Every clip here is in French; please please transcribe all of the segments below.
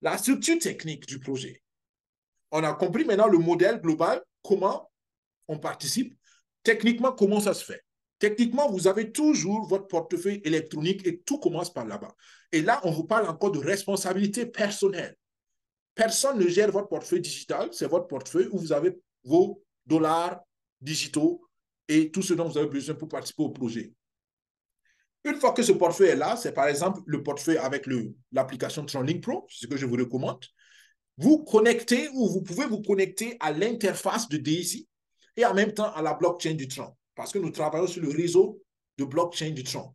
la structure technique du projet. On a compris maintenant le modèle global, comment on participe. Techniquement, comment ça se fait? Techniquement, vous avez toujours votre portefeuille électronique et tout commence par là-bas. Et là, on vous parle encore de responsabilité personnelle. Personne ne gère votre portefeuille digital, c'est votre portefeuille où vous avez vos dollars digitaux et tout ce dont vous avez besoin pour participer au projet. Une fois que ce portefeuille est là, c'est par exemple le portefeuille avec l'application TronLink Pro, c'est ce que je vous recommande. Vous connectez ou vous pouvez vous connecter à l'interface de Daisy et en même temps à la blockchain du Tron, parce que nous travaillons sur le réseau de blockchain du Tron.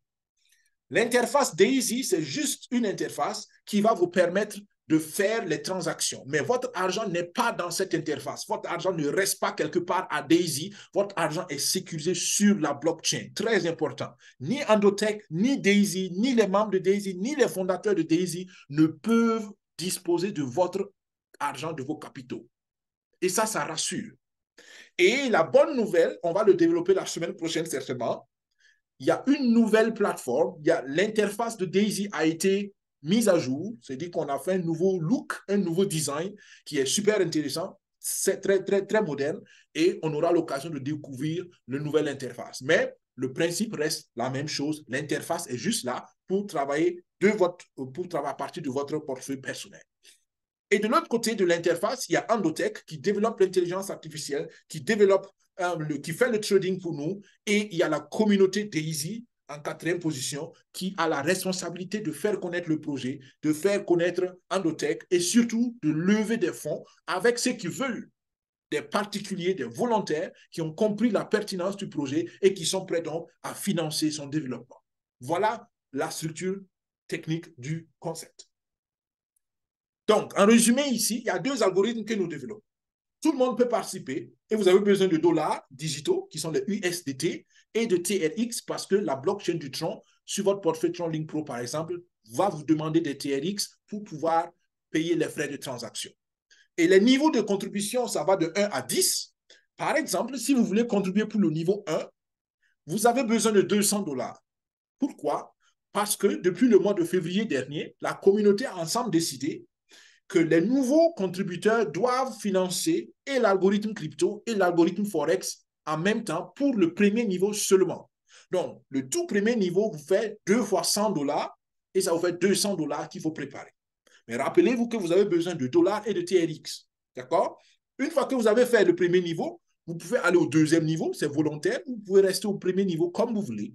L'interface Daisy, c'est juste une interface qui va vous permettre de faire les transactions. Mais votre argent n'est pas dans cette interface. Votre argent ne reste pas quelque part à Daisy. Votre argent est sécurisé sur la blockchain. Très important. Ni Endotech, ni Daisy, ni les membres de Daisy, ni les fondateurs de Daisy ne peuvent disposer de votre argent, de vos capitaux. Et ça rassure. Et la bonne nouvelle, on va le développer la semaine prochaine certainement, il y a une nouvelle plateforme, l'interface de Daisy a été mise à jour, c'est-à-dire qu'on a fait un nouveau look, un nouveau design qui est super intéressant, c'est très moderne et on aura l'occasion de découvrir le nouvel interface. Mais le principe reste la même chose, l'interface est juste là pour travailler à partir de votre portefeuille personnel. Et de l'autre côté de l'interface, il y a Endotech qui développe l'intelligence artificielle, qui fait le trading pour nous. Et il y a la communauté Daisy en 4e position qui a la responsabilité de faire connaître le projet, de faire connaître Endotech et surtout de lever des fonds avec ceux qui veulent, des particuliers, des volontaires qui ont compris la pertinence du projet et qui sont prêts donc à financer son développement. Voilà la structure technique du concept. Donc, en résumé ici, il y a 2 algorithmes que nous développons. Tout le monde peut participer et vous avez besoin de dollars digitaux qui sont les USDT et de TRX parce que la blockchain du Tron, sur votre portefeuille TronLink Pro par exemple, va vous demander des TRX pour pouvoir payer les frais de transaction. Et les niveaux de contribution, ça va de 1 à 10. Par exemple, si vous voulez contribuer pour le niveau 1, vous avez besoin de 200 dollars. Pourquoi? Parce que depuis le mois de février dernier, la communauté a ensemble décidé que les nouveaux contributeurs doivent financer et l'algorithme crypto et l'algorithme Forex en même temps pour le premier niveau seulement. Donc, le tout premier niveau vous fait 2 fois 100 dollars et ça vous fait 200 dollars qu'il faut préparer. Mais rappelez-vous que vous avez besoin de dollars et de TRX. D'accord? Une fois que vous avez fait le premier niveau, vous pouvez aller au 2e niveau, c'est volontaire, vous pouvez rester au premier niveau comme vous voulez.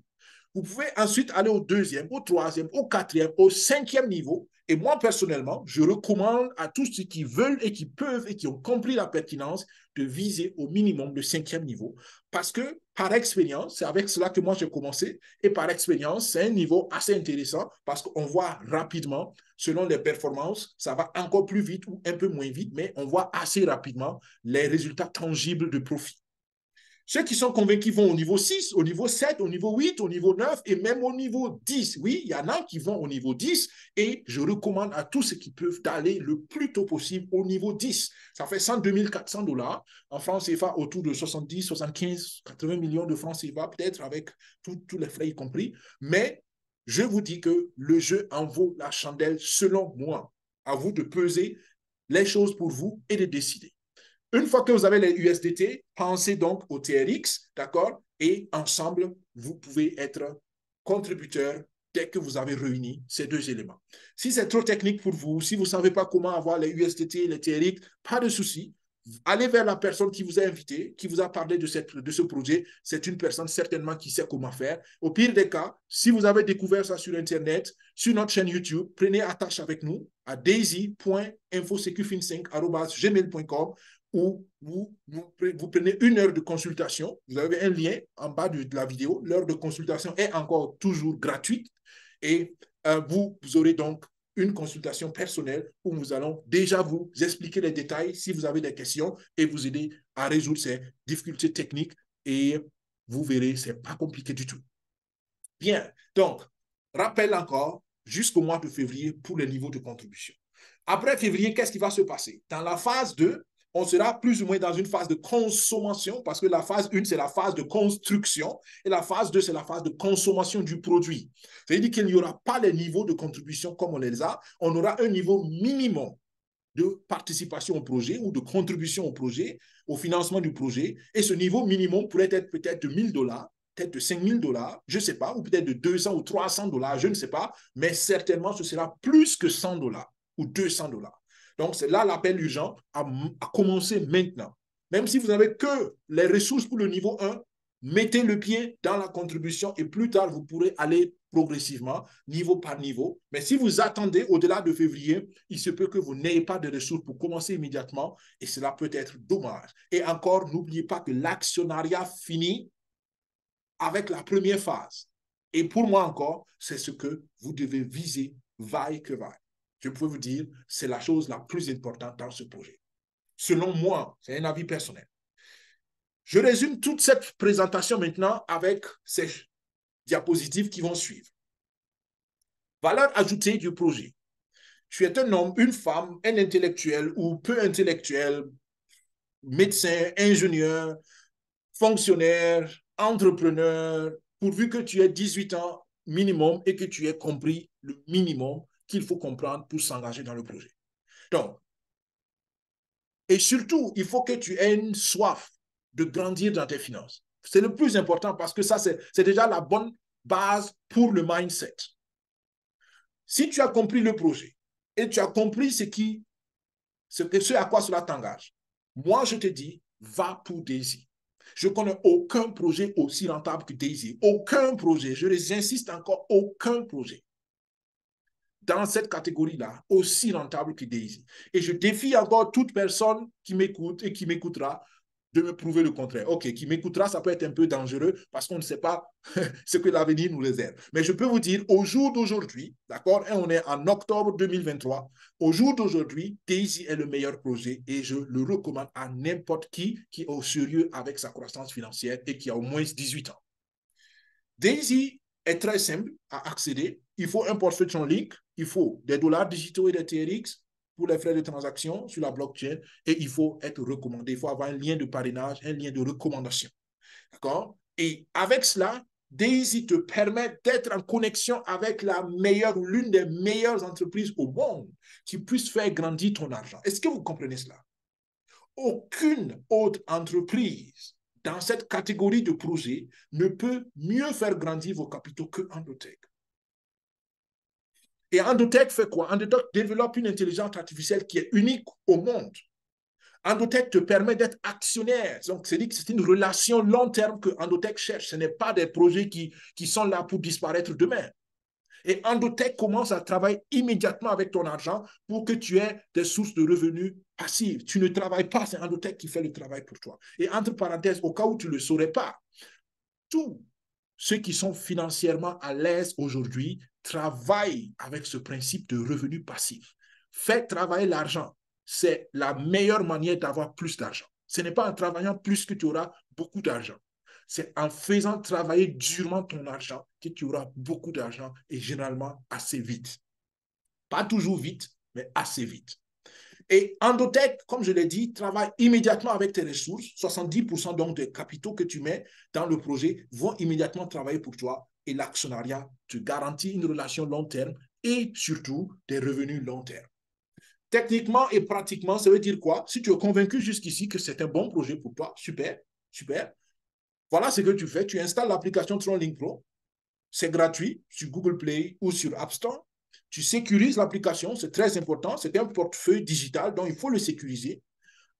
Vous pouvez ensuite aller au 2e, au 3e, au 4e, au 5e niveau. Et moi, personnellement, je recommande à tous ceux qui veulent et qui peuvent et qui ont compris la pertinence de viser au minimum le 5e niveau. Parce que, par expérience, c'est avec cela que moi j'ai commencé. Et par expérience, c'est un niveau assez intéressant parce qu'on voit rapidement, selon les performances, ça va encore plus vite ou un peu moins vite, mais on voit assez rapidement les résultats tangibles de profit. Ceux qui sont convaincus vont au niveau 6, au niveau 7, au niveau 8, au niveau 9 et même au niveau 10. Oui, il y en a qui vont au niveau 10 et je recommande à tous ceux qui peuvent d'aller le plus tôt possible au niveau 10. Ça fait 102 400 dollars. En France CFA, autour de 70, 75, 80 millions de francs CFA, peut-être avec tous les frais y compris. Mais je vous dis que le jeu en vaut la chandelle selon moi. À vous de peser les choses pour vous et de décider. Une fois que vous avez les USDT, pensez donc au TRX, d'accord? Et ensemble, vous pouvez être contributeur dès que vous avez réuni ces 2 éléments. Si c'est trop technique pour vous, si vous ne savez pas comment avoir les USDT, les TRX, pas de souci. Allez vers la personne qui vous a invité, qui vous a parlé de ce projet. C'est une personne certainement qui sait comment faire. Au pire des cas, si vous avez découvert ça sur Internet, sur notre chaîne YouTube, prenez attache avec nous à daisy.infosecufin5@gmail.com où vous prenez 1 heure de consultation. Vous avez un lien en bas de la vidéo. L'heure de consultation est encore toujours gratuite et vous aurez donc une consultation personnelle où nous allons déjà vous expliquer les détails si vous avez des questions et vous aider à résoudre ces difficultés techniques et vous verrez, ce n'est pas compliqué du tout. Bien, donc, rappel encore, jusqu'au mois de février pour les niveaux de contribution. Après février, qu'est-ce qui va se passer? Dans la phase 2, on sera plus ou moins dans une phase de consommation parce que la phase 1, c'est la phase de construction et la phase 2, c'est la phase de consommation du produit. C'est-à-dire qu'il n'y aura pas les niveaux de contribution comme on les a, on aura un niveau minimum de participation au projet ou de contribution au projet, au financement du projet. Et ce niveau minimum pourrait être peut-être de 1 000 $, peut-être de 5 000 $, je ne sais pas, ou peut-être de 200 ou 300 $, je ne sais pas, mais certainement ce sera plus que 100 $ ou 200 $. Donc, c'est là l'appel urgent à commencer maintenant. Même si vous n'avez que les ressources pour le niveau 1, mettez le pied dans la contribution et plus tard, vous pourrez aller progressivement, niveau par niveau. Mais si vous attendez au-delà de février, il se peut que vous n'ayez pas de ressources pour commencer immédiatement et cela peut être dommage. Et encore, n'oubliez pas que l'actionnariat finit avec la première phase. Et pour moi encore, c'est ce que vous devez viser, vaille que vaille. Je peux vous dire, c'est la chose la plus importante dans ce projet. Selon moi, c'est un avis personnel. Je résume toute cette présentation maintenant avec ces diapositives qui vont suivre. Valeur ajoutée du projet. Tu es un homme, une femme, un intellectuel ou peu intellectuel, médecin, ingénieur, fonctionnaire, entrepreneur, pourvu que tu aies 18 ans minimum et que tu aies compris le minimum qu'il faut comprendre pour s'engager dans le projet. Donc, et surtout, il faut que tu aies une soif de grandir dans tes finances. C'est le plus important parce que ça, c'est déjà la bonne base pour le mindset. Si tu as compris le projet et tu as compris ce à quoi cela t'engage, moi, je te dis, va pour Daisy. Je ne connais aucun projet aussi rentable que Daisy. Aucun projet, j'insiste encore, aucun projet dans cette catégorie-là aussi rentable que Daisy. Et je défie encore toute personne qui m'écoute et qui m'écoutera de me prouver le contraire. OK, qui m'écoutera, ça peut être un peu dangereux parce qu'on ne sait pas ce que l'avenir nous réserve. Mais je peux vous dire, au jour d'aujourd'hui, d'accord, et on est en octobre 2023, au jour d'aujourd'hui, Daisy est le meilleur projet et je le recommande à n'importe qui est au sérieux avec sa croissance financière et qui a au moins 18 ans. Daisy est très simple à accéder. Il faut un portefeuille Chainlink, il faut des dollars digitaux et des TRX pour les frais de transaction sur la blockchain et il faut être recommandé. Il faut avoir un lien de parrainage, un lien de recommandation. D'accord? Et avec cela, Daisy te permet d'être en connexion avec la meilleure ou l'une des meilleures entreprises au monde qui puisse faire grandir ton argent. Est-ce que vous comprenez cela? Aucune autre entreprise dans cette catégorie de projet ne peut mieux faire grandir vos capitaux que Endotech. Et Endotech fait quoi? Endotech développe une intelligence artificielle qui est unique au monde. Endotech te permet d'être actionnaire. Donc, c'est une relation long terme que Endotech cherche. Ce n'est pas des projets qui sont là pour disparaître demain. Et Endotech commence à travailler immédiatement avec ton argent pour que tu aies des sources de revenus passives. Tu ne travailles pas, c'est Endotech qui fait le travail pour toi. Et entre parenthèses, au cas où tu ne le saurais pas, tous ceux qui sont financièrement à l'aise aujourd'hui travaillent avec ce principe de revenu passif. Faites travailler l'argent. C'est la meilleure manière d'avoir plus d'argent. Ce n'est pas en travaillant plus que tu auras beaucoup d'argent. C'est en faisant travailler durement ton argent que tu auras beaucoup d'argent et généralement assez vite. Pas toujours vite, mais assez vite. Et Endotech, comme je l'ai dit, travaille immédiatement avec tes ressources. 70% donc des capitaux que tu mets dans le projet vont immédiatement travailler pour toi. Et l'actionnariat te garantit une relation long terme et surtout des revenus long terme. Techniquement et pratiquement, ça veut dire quoi? Si tu es convaincu jusqu'ici que c'est un bon projet pour toi, super, super. Voilà ce que tu fais. Tu installes l'application TronLink Pro. C'est gratuit sur Google Play ou sur App Store. Tu sécurises l'application, c'est très important. C'est un portefeuille digital, donc il faut le sécuriser.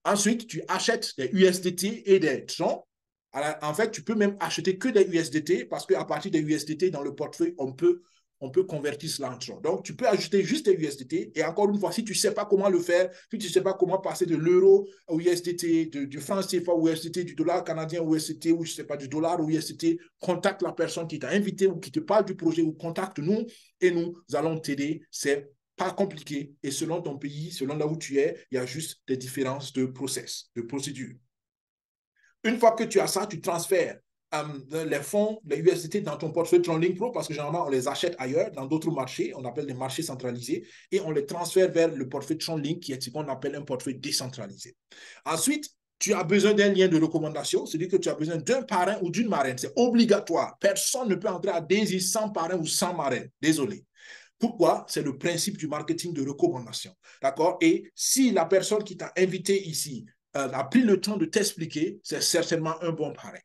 Ensuite, tu achètes des USDT et des Tron. Alors, en fait, tu peux même acheter que des USDT parce qu'à partir des USDT dans le portefeuille, on peut convertir cela en Tron. Donc, tu peux ajouter juste des USDT. Et encore une fois, si tu ne sais pas comment le faire, si tu ne sais pas comment passer de l'euro au USDT, du franc CFA au USDT, du dollar canadien au USDT, ou je ne sais pas, du dollar au USDT, contacte la personne qui t'a invité ou qui te parle du projet ou contacte-nous et nous allons t'aider. C'est pas compliqué. Et selon ton pays, selon là où tu es, il y a juste des différences de process, de procédure. Une fois que tu as ça, tu transfères les fonds, les USDT dans ton portefeuille TronLink Pro parce que généralement, on les achète ailleurs, dans d'autres marchés, on appelle des marchés centralisés, et on les transfère vers le portefeuille TronLink qui est ce qu'on appelle un portefeuille décentralisé. Ensuite, tu as besoin d'un lien de recommandation, c'est-à-dire que tu as besoin d'un parrain ou d'une marraine. C'est obligatoire. Personne ne peut entrer à Daisy sans parrain ou sans marraine. Désolé. Pourquoi? C'est le principe du marketing de recommandation. D'accord? Et si la personne qui t'a invité ici a pris le temps de t'expliquer, c'est certainement un bon parrain.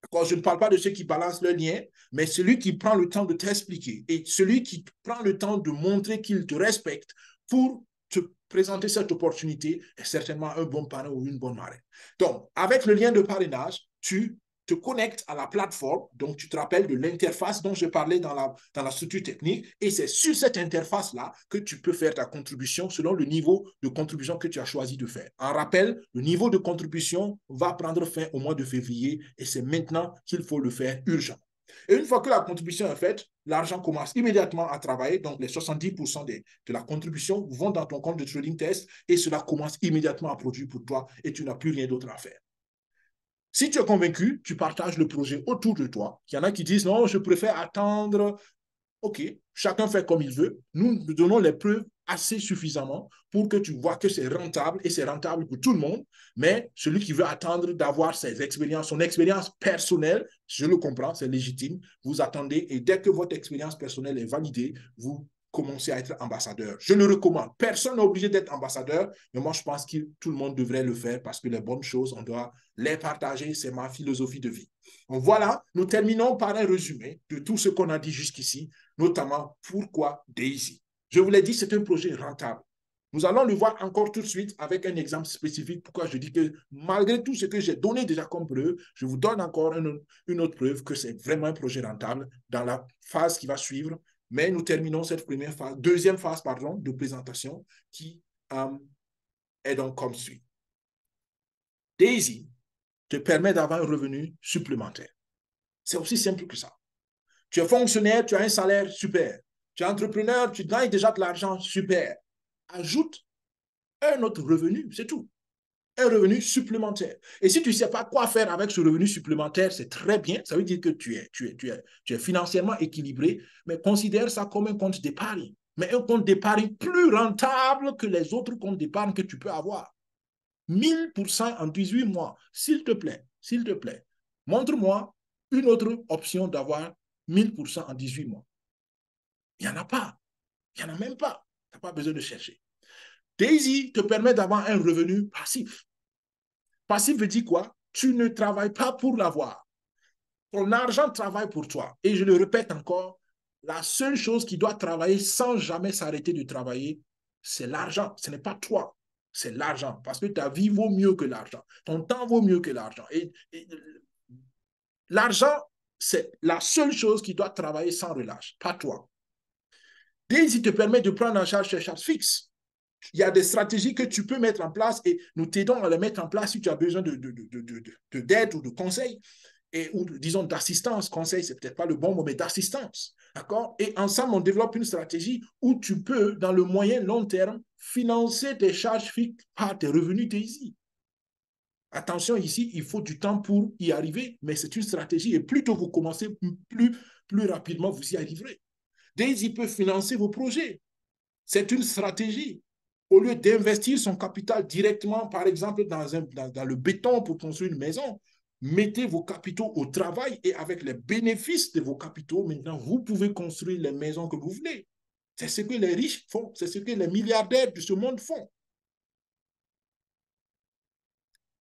D'accord? Je ne parle pas de ceux qui balancent le lien, mais celui qui prend le temps de t'expliquer et celui qui prend le temps de montrer qu'il te respecte pour te présenter cette opportunité est certainement un bon parrain ou une bonne marraine. Donc, avec le lien de parrainage, tu te connectes à la plateforme, donc tu te rappelles de l'interface dont je parlais dans la structure technique, et c'est sur cette interface-là que tu peux faire ta contribution selon le niveau de contribution que tu as choisi de faire. En rappel, le niveau de contribution va prendre fin au mois de février, et c'est maintenant qu'il faut le faire urgent. Et une fois que la contribution est faite, l'argent commence immédiatement à travailler. Donc, les 70% de la contribution vont dans ton compte de trading test et cela commence immédiatement à produire pour toi et tu n'as plus rien d'autre à faire. Si tu es convaincu, tu partages le projet autour de toi. Il y en a qui disent non, je préfère attendre. OK, chacun fait comme il veut. Nous donnons les preuves assez suffisamment pour que tu vois que c'est rentable et c'est rentable pour tout le monde. Mais celui qui veut attendre d'avoir ses expériences, son expérience personnelle, je le comprends, c'est légitime. Vous attendez et dès que votre expérience personnelle est validée, vous commencez à être ambassadeur. Je le recommande. Personne n'est obligé d'être ambassadeur, mais moi, je pense que tout le monde devrait le faire parce que les bonnes choses, on doit les partager. C'est ma philosophie de vie. Donc voilà, nous terminons par un résumé de tout ce qu'on a dit jusqu'ici, notamment pourquoi Daisy. Je vous l'ai dit, c'est un projet rentable. Nous allons le voir encore tout de suite avec un exemple spécifique. Pourquoi je dis que malgré tout ce que j'ai donné déjà comme preuve, je vous donne encore une autre preuve que c'est vraiment un projet rentable dans la phase qui va suivre. Mais nous terminons cette deuxième phase pardon, de présentation qui est donc comme suit. Daisy te permet d'avoir un revenu supplémentaire. C'est aussi simple que ça. Tu es fonctionnaire, tu as un salaire, super. Tu es entrepreneur, tu gagnes déjà de l'argent, super. Ajoute un autre revenu, c'est tout. Un revenu supplémentaire. Et si tu ne sais pas quoi faire avec ce revenu supplémentaire, c'est très bien. Ça veut dire que tu es financièrement équilibré, mais considère ça comme un compte d'épargne. Mais un compte d'épargne plus rentable que les autres comptes d'épargne que tu peux avoir. 1000% en 18 mois. S'il te plaît, montre-moi une autre option d'avoir 1000% en 18 mois. Il n'y en a pas. Il n'y en a même pas. Tu n'as pas besoin de chercher. Daisy te permet d'avoir un revenu passif. Passif veut dire quoi? Tu ne travailles pas pour l'avoir. Ton argent travaille pour toi. Et je le répète encore, la seule chose qui doit travailler sans jamais s'arrêter de travailler, c'est l'argent. Ce n'est pas toi, c'est l'argent. Parce que ta vie vaut mieux que l'argent. Ton temps vaut mieux que l'argent. Et l'argent, c'est la seule chose qui doit travailler sans relâche, pas toi. Daisy te permet de prendre en charge tes charges fixes. Il y a des stratégies que tu peux mettre en place et nous t'aidons à les mettre en place si tu as besoin d'aide ou de conseils ou disons d'assistance. Conseil, c'est peut-être pas le bon mot, mais d'assistance. D'accord? Et ensemble, on développe une stratégie où tu peux, dans le moyen long terme, financer tes charges fixes par tes revenus Daisy. Attention, ici, il faut du temps pour y arriver, mais c'est une stratégie et plus tôt vous commencez, plus rapidement vous y arriverez. Daisy peut financer vos projets. C'est une stratégie. Au lieu d'investir son capital directement, par exemple, dans le béton pour construire une maison, mettez vos capitaux au travail et avec les bénéfices de vos capitaux, maintenant, vous pouvez construire les maisons que vous voulez. C'est ce que les riches font, c'est ce que les milliardaires de ce monde font.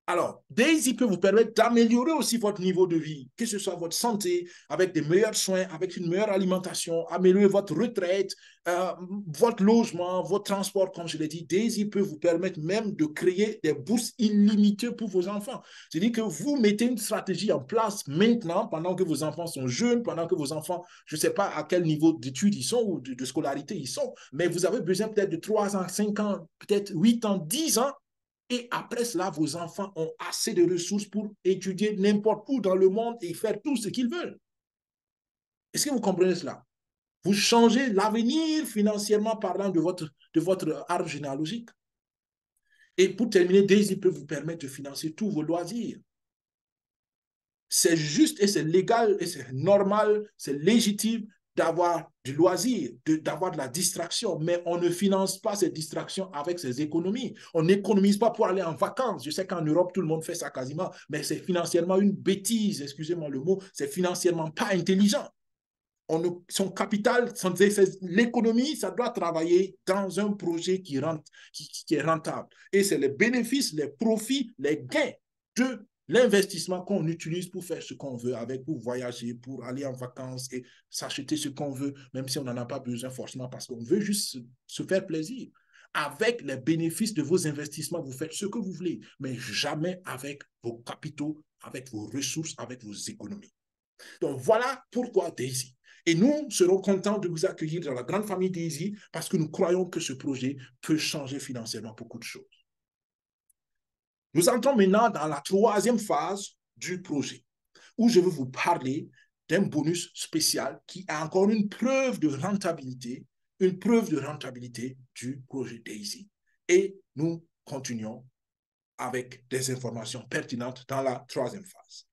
Alors, Daisy peut vous permettre d'améliorer aussi votre niveau de vie, que ce soit votre santé, avec des meilleurs soins, avec une meilleure alimentation, améliorer votre retraite, votre logement, votre transport, comme je l'ai dit. Daisy peut vous permettre même de créer des bourses illimitées pour vos enfants. C'est-à-dire que vous mettez une stratégie en place maintenant, pendant que vos enfants sont jeunes, pendant que vos enfants, je ne sais pas à quel niveau d'études ils sont ou de scolarité ils sont, mais vous avez besoin peut-être de 3 ans, 5 ans, peut-être 8 ans, 10 ans. Et après cela, vos enfants ont assez de ressources pour étudier n'importe où dans le monde et faire tout ce qu'ils veulent. Est-ce que vous comprenez cela? Vous changez l'avenir financièrement parlant de votre arbre généalogique. Et pour terminer, Daisy peut vous permettre de financer tous vos loisirs. C'est juste et c'est légal et c'est normal, c'est légitime d'avoir du loisir, d'avoir de la distraction, mais on ne finance pas ces distractions avec ses économies. On n'économise pas pour aller en vacances. Je sais qu'en Europe, tout le monde fait ça quasiment, mais c'est financièrement une bêtise, excusez-moi le mot, c'est financièrement pas intelligent. son capital, l'économie, ça doit travailler dans un projet qui est rentable. Et c'est les bénéfices, les profits, les gains de l'investissement qu'on utilise pour faire ce qu'on veut avec, pour voyager, pour aller en vacances et s'acheter ce qu'on veut, même si on n'en a pas besoin forcément parce qu'on veut juste se faire plaisir. Avec les bénéfices de vos investissements, vous faites ce que vous voulez, mais jamais avec vos capitaux, avec vos ressources, avec vos économies. Donc voilà pourquoi Daisy. Et nous serons contents de vous accueillir dans la grande famille Daisy parce que nous croyons que ce projet peut changer financièrement beaucoup de choses. Nous entrons maintenant dans la troisième phase du projet, où je vais vous parler d'un bonus spécial qui a encore une preuve de rentabilité du projet Daisy. Et nous continuons avec des informations pertinentes dans la troisième phase.